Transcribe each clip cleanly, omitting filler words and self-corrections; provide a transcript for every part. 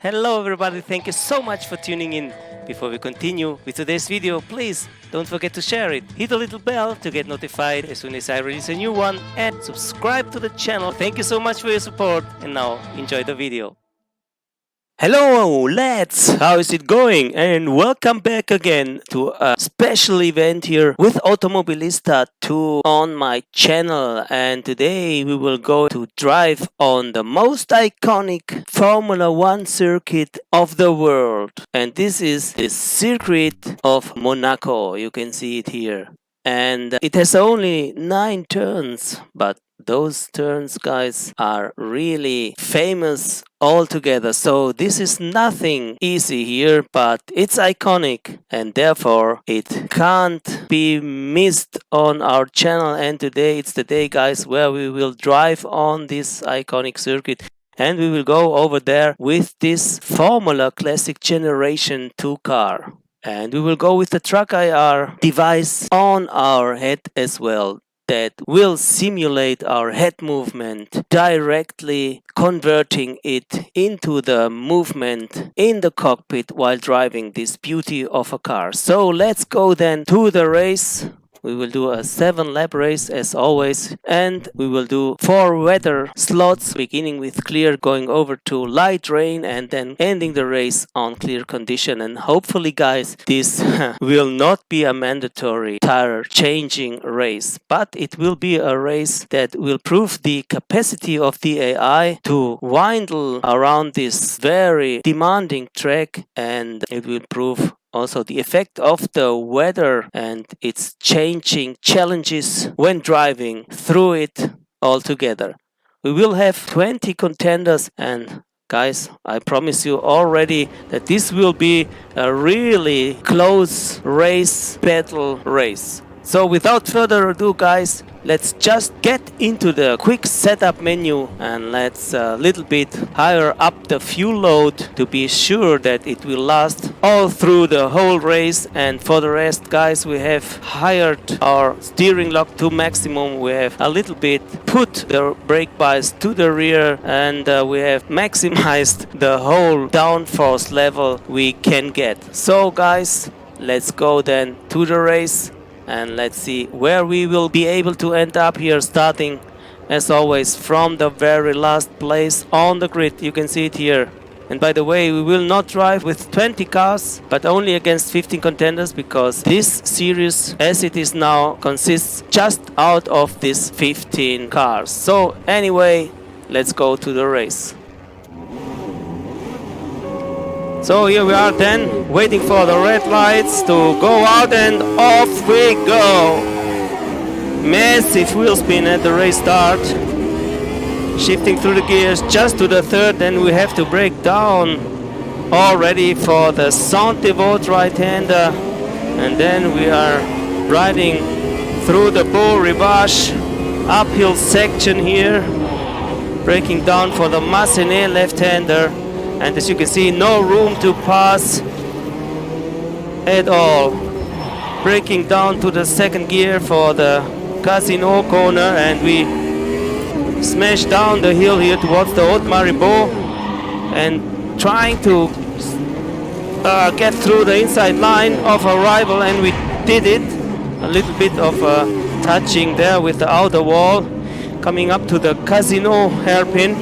Hello everybody, thank you so much for tuning in. Before we continue with today's video, please don't forget to share it. Hit the little bell to get notified as soon as I release a new one and subscribe to the channel. Thank you so much for your support and now enjoy the video. Hello lads, how is it going? And welcome back again to a special event here with Automobilista 2 on my channel. And today we will go to drive on the most iconic Formula 1 circuit of the world. And this is the circuit of Monaco. You can see it here. And it has only 9 turns, but those turns, guys, are really famous altogether. So this is nothing easy here, but it's iconic and therefore it can't be missed on our channel. And today it's the day, guys, where we will drive on this iconic circuit. And we will go over there with this Formula Classic Generation 2 car. And we will go with the Truck IR device on our head as well, that will simulate our head movement, directly converting it into the movement in the cockpit while driving this beauty of a car. So let's go then to the race. We will do a 7-lap race as always, and we will do 4 weather slots, beginning with clear, going over to light rain, and then ending the race on clear condition. And hopefully, guys, this will not be a mandatory tire changing race, but it will be a race that will prove the capacity of the AI to windle around this very demanding track, and it will prove also the effect of the weather and its changing challenges when driving through it all together. We will have 20 contenders, and guys, I promise you already that this will be a really close race, battle race. So without further ado, guys, let's just get into the quick setup menu and let's a little bit higher up the fuel load to be sure that it will last all through the whole race. And for the rest, guys, we have hired our steering lock to maximum. We have a little bit put the brake bias to the rear, and we have maximized the whole downforce level we can get. So guys, let's go then to the race. And let's see where we will be able to end up here, starting as always from the very last place on the grid. You can see it here. And by the way, we will not drive with 20 cars, but only against 15 contenders, because this series as it is now consists just out of these 15 cars. So anyway, let's go to the race. So here we are then, waiting for the red lights to go out, and off we go. Massive wheel spin at the race start. Shifting through the gears just to the third, and we have to brake down already for the Saint-Devote right-hander. And then we are riding through the Beau Rivage uphill section here, braking down for the Massenet left-hander. And as you can see, no room to pass at all. Braking down to the second gear for the Casino corner, and we smash down the hill here towards the Haute Maribot, and trying to get through the inside line of arrival, and we did it. A little bit of touching there with the outer wall, coming up to the Casino hairpin,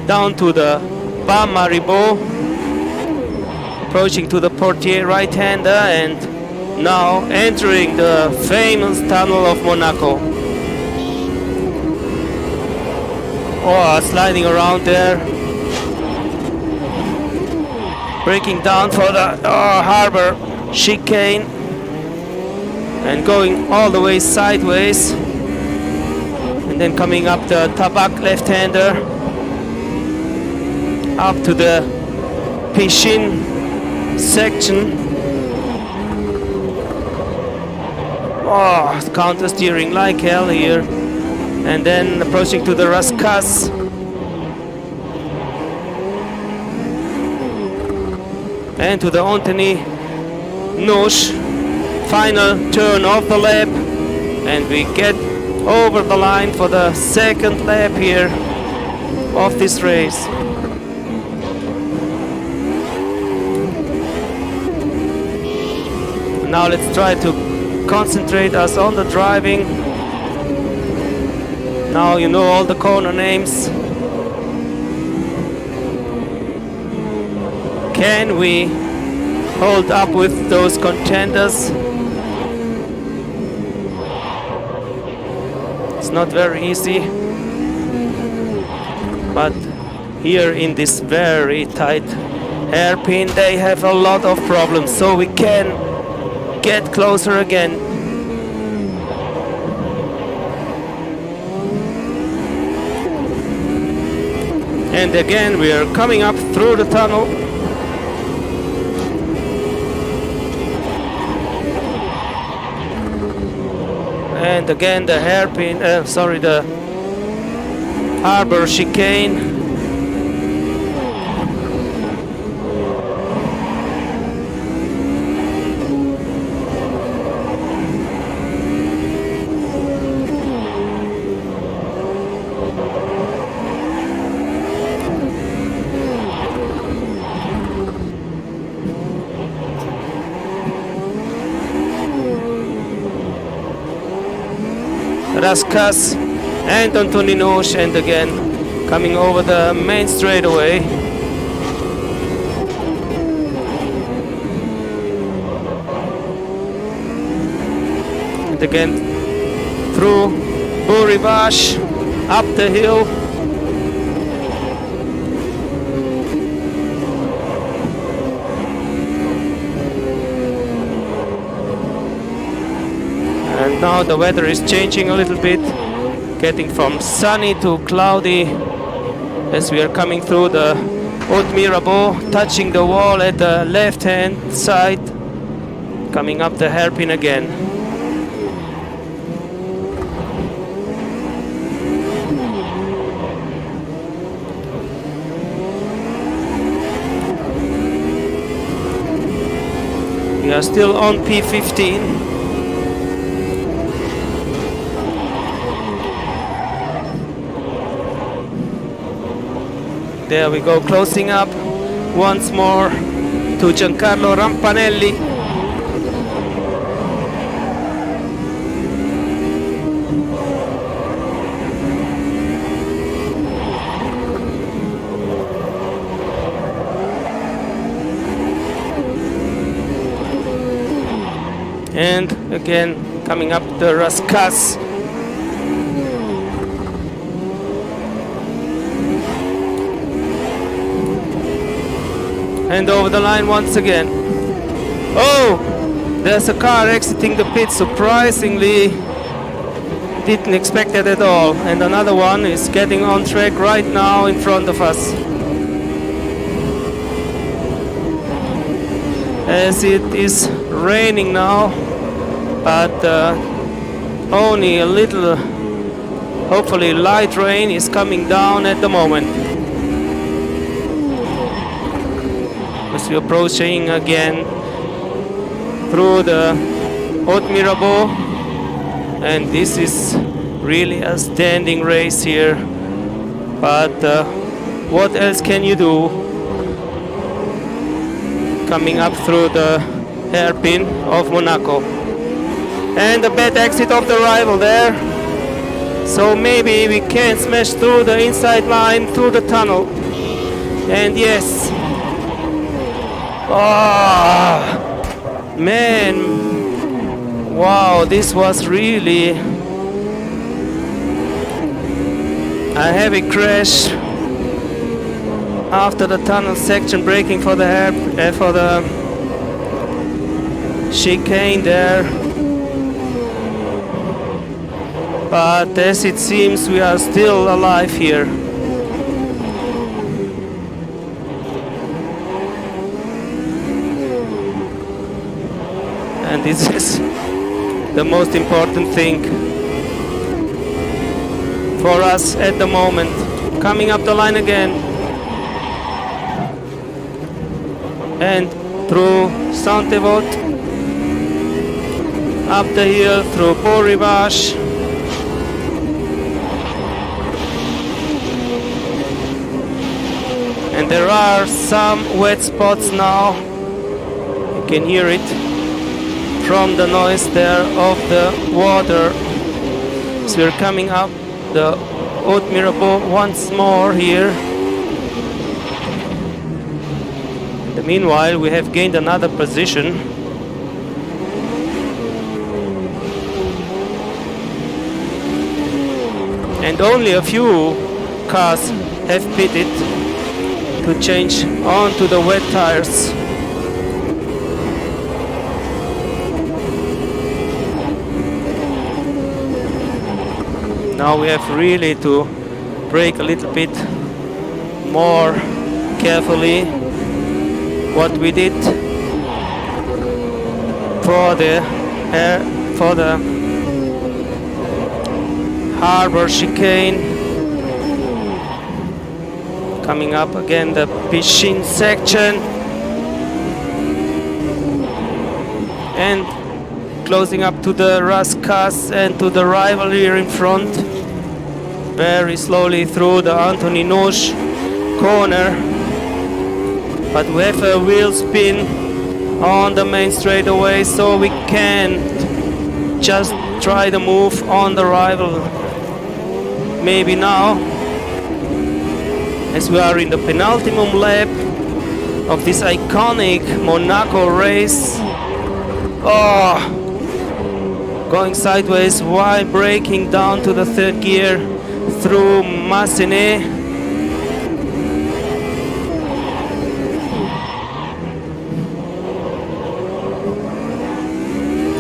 down to the Bas Maribot, approaching to the Portier right-hander, and now entering the famous tunnel of Monaco. Oh, sliding around there, braking down for the harbor chicane, and going all the way sideways, and then coming up the Tabac left-hander, up to the Piscine section. Oh, counter steering like hell here. And then approaching to the Rascasse. And to the Antony Noche. Final turn of the lap. And we get over the line for the second lap here of this race. Now let's try to concentrate us on the driving. Now you know all the corner names. Can we hold up with those contenders? It's not very easy, but here in this very tight hairpin they have a lot of problems, so we can get closer again. And again we are coming up through the tunnel. And again the hairpin, the harbor chicane. Raskas and Antoninosh, and again coming over the main straightaway. And again through Burivash, up the hill. And now the weather is changing a little bit, getting from sunny to cloudy as we are coming through the Haute Mirabeau, touching the wall at the left hand side, coming up the hairpin again. We are still on P15. There we go, closing up once more to Giancarlo Rampanelli. And again coming up the Raskas. And over the line once again. Oh, there's a car exiting the pit, surprisingly. Didn't expect that at all. And another one is getting on track right now in front of us. As it is raining now, but only a little, hopefully light rain is coming down at the moment. As we're approaching again through the Haute Mirabeau, and this is really a standing race here, but what else can you do? Coming up through the hairpin of Monaco, and a bad exit of the rival there, so maybe we can smash through the inside line through the tunnel. And yes, oh man, wow, this was really a heavy crash after the tunnel section, braking for the chicane there. But as it seems, we are still alive here. And this is the most important thing for us at the moment. Coming up the line again. And through Saint-Evot, up the hill through Port-Rivache. And there are some wet spots now. You can hear it from the noise there of the water. So we're coming up the Haute Mirabeau once more here. In the meanwhile, we have gained another position. And only a few cars have pitted to change onto the wet tires. Now we have really to brake a little bit more carefully what we did for the harbor chicane. Coming up again the Piscine section and closing up to the Rascasse and to the rival here in front. Very slowly through the Anthony Noche corner, but we have a wheel spin on the main straightaway, so we can't just try the move on the rival. Maybe now, as we are in the penultimate lap of this iconic Monaco race. Oh, going sideways while braking down to the third gear through Massenet.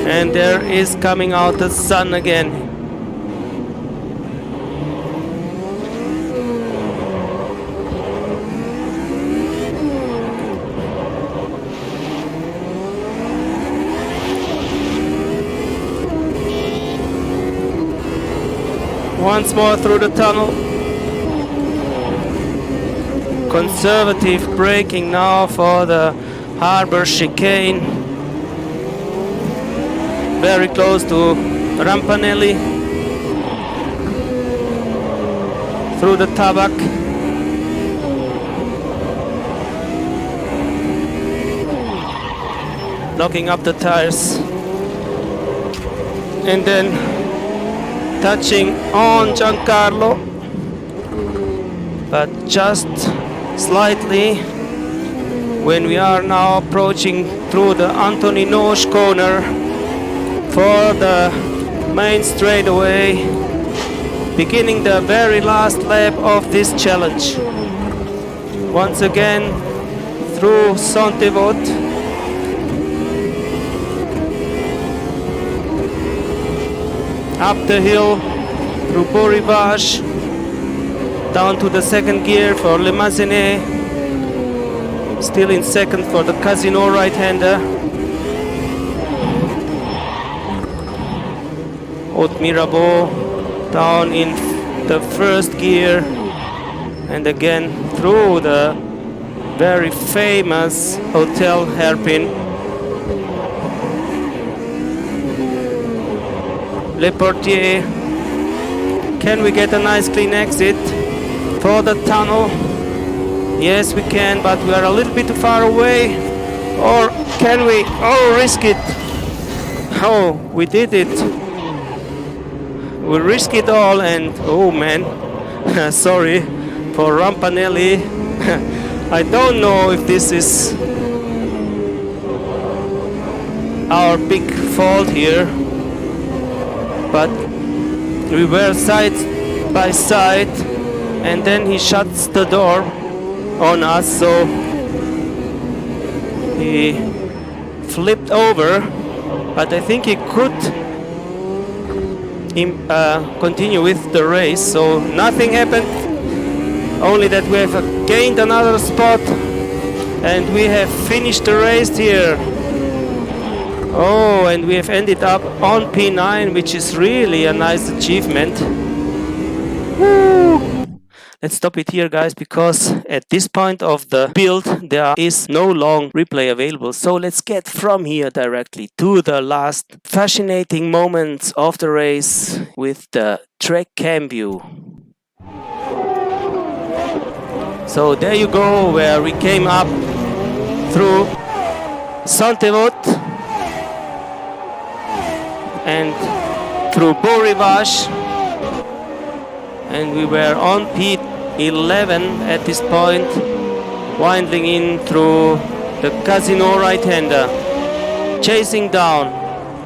And there is coming out the sun again. Once more through the tunnel. Conservative braking now for the harbor chicane. Very close to Rampanelli. Through the Tabac. Locking up the tires. And then touching on Giancarlo, but just slightly when we are now approaching through the Anthony Noche corner for the main straightaway, beginning the very last lap of this challenge. Once again through Saint-Devote. Up the hill through Beau Rivage, down to the second gear for Le Massenet, still in second for the Casino right-hander. Haute Mirabeau down in the first gear, and again through the very famous Hotel Hairpin. Le Portier. Can we get a nice clean exit for the tunnel? Yes, we can, but we are a little bit too far away. Or can we? Oh, risk it. Oh, we did it. We risk it all, and oh man, sorry for Rampanelli. I don't know if this is our big fault here. But we were side by side, and then he shuts the door on us, so he flipped over, but I think he could continue with the race, so nothing happened, only that we have gained another spot and we have finished the race here. Oh, and we have ended up on P9, which is really a nice achievement. Woo! Let's stop it here, guys, because at this point of the build there is no long replay available. So let's get from here directly to the last fascinating moments of the race with the track cam view. So there you go, where we came up through Saint-Devote. and through Beau Rivage, and we were on P11 at this point, winding in through the Casino right-hander, chasing down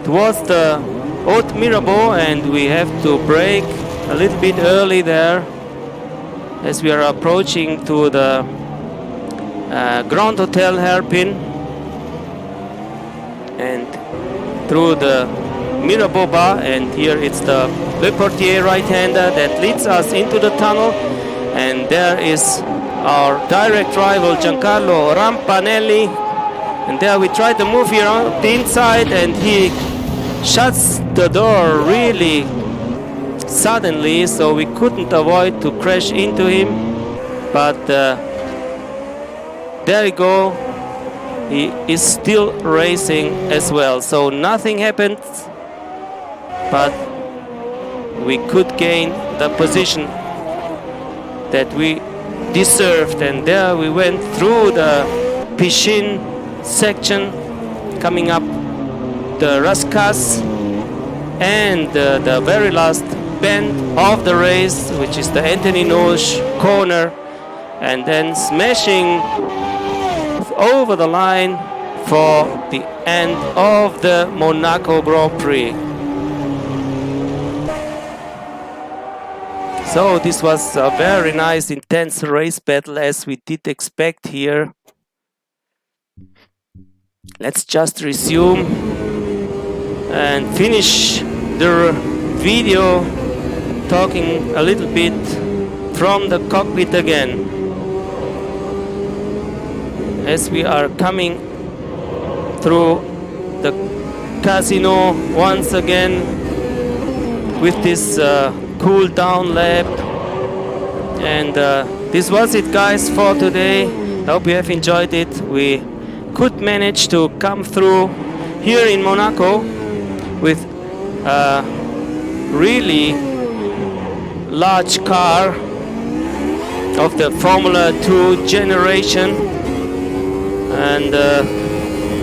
towards the Haute Mirabeau, and we have to brake a little bit early there as we are approaching to the Grand Hotel hairpin and through the Mirabeau bar, and here it's the Le Portier right-hander that leads us into the tunnel, and there is our direct rival Giancarlo Rampanelli, and there we try to move here on the inside, and he shuts the door really suddenly, so we couldn't avoid to crash into him, but there you go, he is still racing as well, so nothing happened, but we could gain the position that we deserved, and there we went through the Piscine section, coming up the Rascasse and the very last bend of the race, which is the Anthony Noche corner, and then smashing over the line for the end of the Monaco Grand Prix. So this was a very nice intense race battle, as we did expect here. Let's just resume and finish the video talking a little bit from the cockpit again, as we are coming through the Casino once again with this cool down lap. And this was it, guys, for today. I hope you have enjoyed it. We could manage to come through here in Monaco with a really large car of the Formula 2 generation, and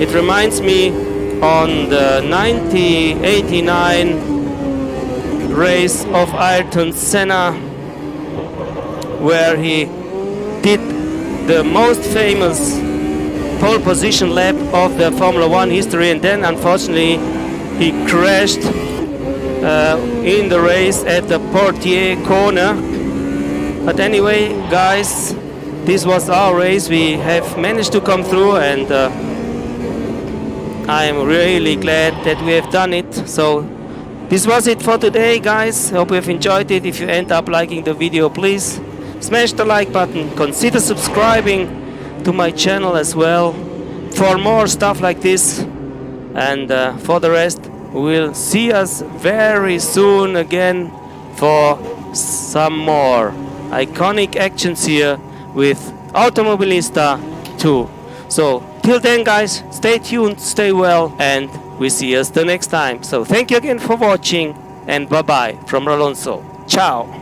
it reminds me on the 1989 race of Ayrton Senna, where he did the most famous pole position lap of the Formula 1 history, and then unfortunately he crashed in the race at the Portier corner. But anyway, guys, this was our race. We have managed to come through, and I am really glad that we have done it. So this was it for today, guys. Hope you have enjoyed it. If you end up liking the video, please smash the like button. Consider subscribing to my channel as well for more stuff like this. And for the rest, we'll see us very soon again for some more iconic actions here with Automobilista 2. So till then, guys, stay tuned, stay well, and we see us the next time. So thank you again for watching, and bye bye from Alonso. Ciao.